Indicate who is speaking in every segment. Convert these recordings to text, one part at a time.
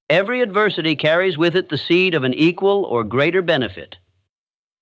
Speaker 1: Every adversity carries with it the seed of an equal or greater benefit.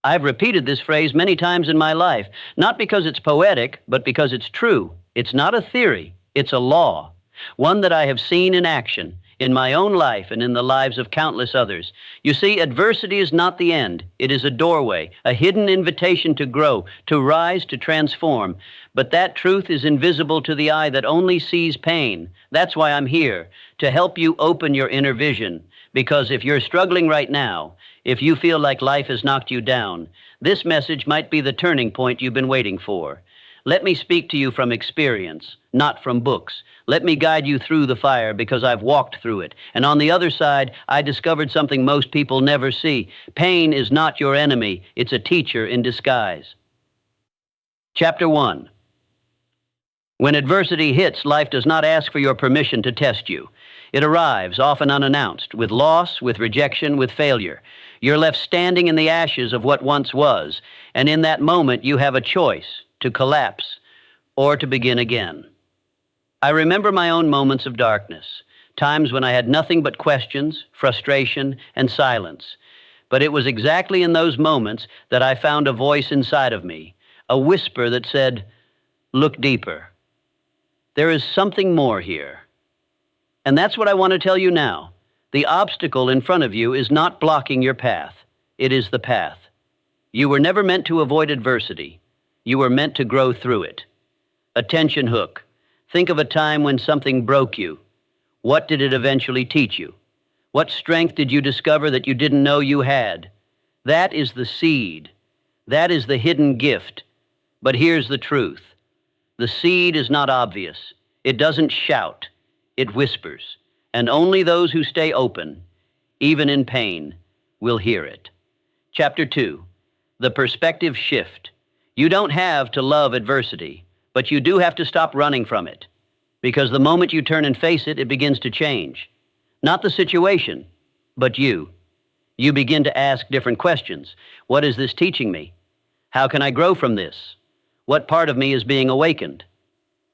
Speaker 1: I've repeated this phrase many times in my life, not because it's poetic, but because it's true. It's not a theory, it's a law, one that I have seen in action, in my own life and in the lives of countless others. You see, adversity is not the end. It is a doorway, a hidden invitation to grow, to rise, to transform. But that truth is invisible to the eye that only sees pain. That's why I'm here, to help you open your inner vision. Because if you're struggling right now, if you feel like life has knocked you down, this message might be the turning point you've been waiting for. Let me speak to you from experience, not from books. Let me guide you through the fire because I've walked through it. And on the other side, I discovered something most people never see. Pain is not your enemy. It's a teacher in disguise. Chapter 1. When adversity hits, life does not ask for your permission to test you. It arrives, often unannounced, with loss, with rejection, with failure. You're left standing in the ashes of what once was, and in that moment you have a choice to collapse or to begin again. I remember my own moments of darkness, times when I had nothing but questions, frustration, and silence. But it was exactly in those moments that I found a voice inside of me, a whisper that said, "Look deeper. There is something more here." And that's what I want to tell you now. The obstacle in front of you is not blocking your path. It is the path. You were never meant to avoid adversity. You were meant to grow through it. Attention hook. Think of a time when something broke you. What did it eventually teach you? What strength did you discover that you didn't know you had? That is the seed. That is the hidden gift. But here's the truth. The seed is not obvious. It doesn't shout. It whispers. And only those who stay open, even in pain, will hear it. Chapter 2. The perspective shift. You don't have to love adversity, but you do have to stop running from it. Because the moment you turn and face it, it begins to change. Not the situation, but you. You begin to ask different questions. What is this teaching me? How can I grow from this? What part of me is being awakened?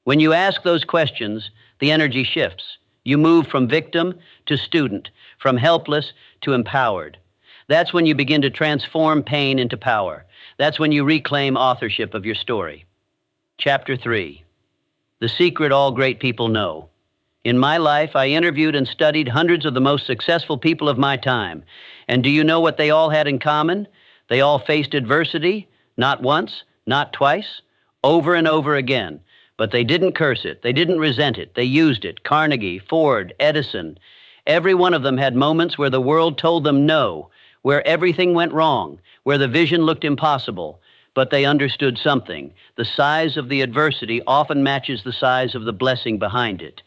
Speaker 1: When you ask those questions, the energy shifts. You move from victim to student, from helpless to empowered. That's when you begin to transform pain into power. That's when you reclaim authorship of your story. Chapter 3. The secret all great people know. In my life, I interviewed and studied hundreds of the most successful people of my time. And do you know what they all had in common? They all faced adversity, not once, not twice, over and over again. But they didn't curse it. They didn't resent it. They used it. Carnegie, Ford, Edison. Every one of them had moments where the world told them no, where everything went wrong, where the vision looked impossible. But they understood something. The size of the adversity often matches the size of the blessing behind it.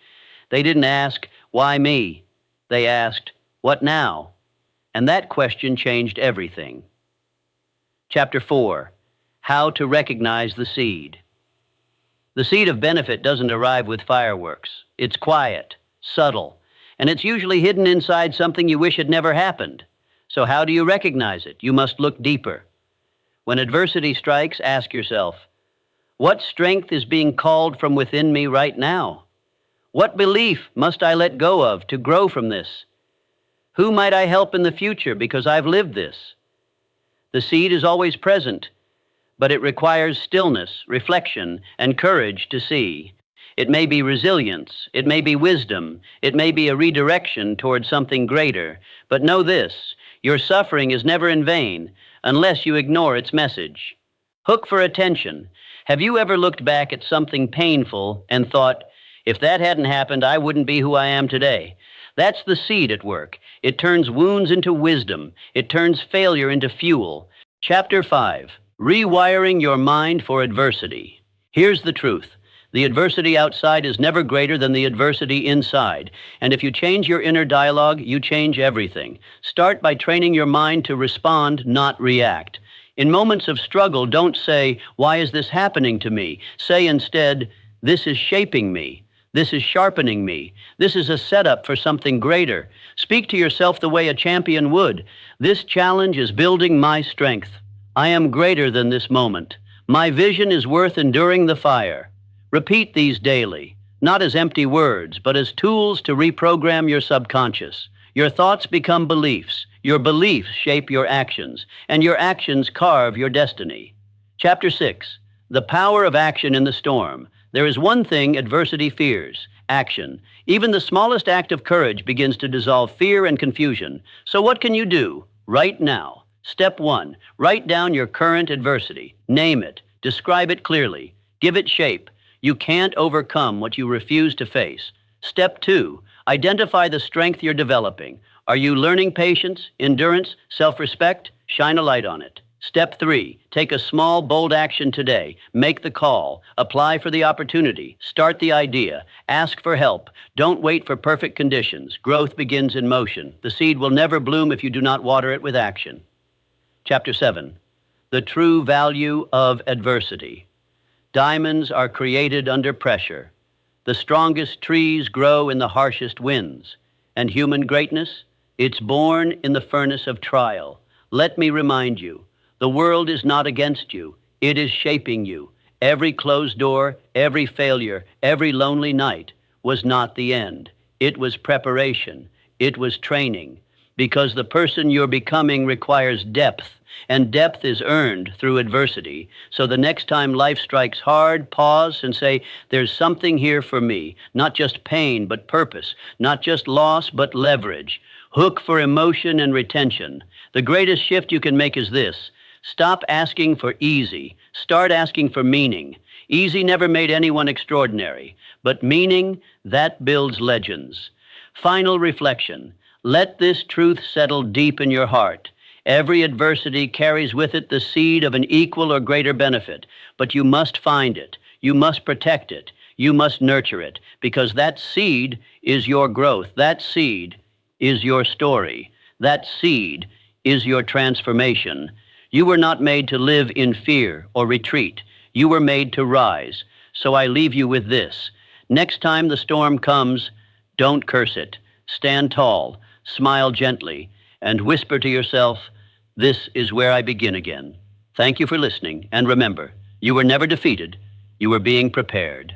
Speaker 1: They didn't ask, "Why me?" They asked, "What now?" And that question changed everything. Chapter 4. How to recognize the seed. The seed of benefit doesn't arrive with fireworks. It's quiet, subtle, and it's usually hidden inside something you wish had never happened. So how do you recognize it? You must look deeper. When adversity strikes, ask yourself, what strength is being called from within me right now? What belief must I let go of to grow from this? Who might I help in the future because I've lived this? The seed is always present, but it requires stillness, reflection, and courage to see. It may be resilience, it may be wisdom, it may be a redirection toward something greater. But know this, your suffering is never in vain unless you ignore its message. Hook for attention. Have you ever looked back at something painful and thought, if that hadn't happened, I wouldn't be who I am today? That's the seed at work. It turns wounds into wisdom. It turns failure into fuel. Chapter 5. Rewiring your mind for adversity. Here's the truth. The adversity outside is never greater than the adversity inside. And if you change your inner dialogue, you change everything. Start by training your mind to respond, not react. In moments of struggle, don't say, "Why is this happening to me?" Say instead, "This is shaping me. This is sharpening me. This is a setup for something greater." Speak to yourself the way a champion would. "This challenge is building my strength. I am greater than this moment. My vision is worth enduring the fire." Repeat these daily, not as empty words, but as tools to reprogram your subconscious. Your thoughts become beliefs. Your beliefs shape your actions, and your actions carve your destiny. Chapter 6. The power of action in the storm. There is one thing adversity fears: action. Even the smallest act of courage begins to dissolve fear and confusion. So what can you do right now? Step 1. Write down your current adversity. Name it. Describe it clearly. Give it shape. You can't overcome what you refuse to face. Step 2. Identify the strength you're developing. Are you learning patience, endurance, self-respect? Shine a light on it. Step 3. Take a small, bold action today. Make the call. Apply for the opportunity. Start the idea. Ask for help. Don't wait for perfect conditions. Growth begins in motion. The seed will never bloom if you do not water it with action. Chapter 7. The true value of adversity. Diamonds are created under pressure. The strongest trees grow in the harshest winds. And human greatness? It's born in the furnace of trial. Let me remind you, the world is not against you. It is shaping you. Every closed door, every failure, every lonely night was not the end. It was preparation. It was training. Because the person you're becoming requires depth, and depth is earned through adversity. So the next time life strikes hard, pause and say, there's something here for me. Not just pain, but purpose. Not just loss, but leverage. Hook for emotion and retention. The greatest shift you can make is this: stop asking for easy. Start asking for meaning. Easy never made anyone extraordinary, but meaning, that builds legends. Final reflection. Let this truth settle deep in your heart. Every adversity carries with it the seed of an equal or greater benefit, but you must find it. You must protect it. You must nurture it, because that seed is your growth. That seed is your story. That seed is your transformation. You were not made to live in fear or retreat. You were made to rise. So I leave you with this. Next time the storm comes, don't curse it. Stand tall, smile gently, and whisper to yourself, this is where I begin again. Thank you for listening, and remember, you were never defeated. You were being prepared.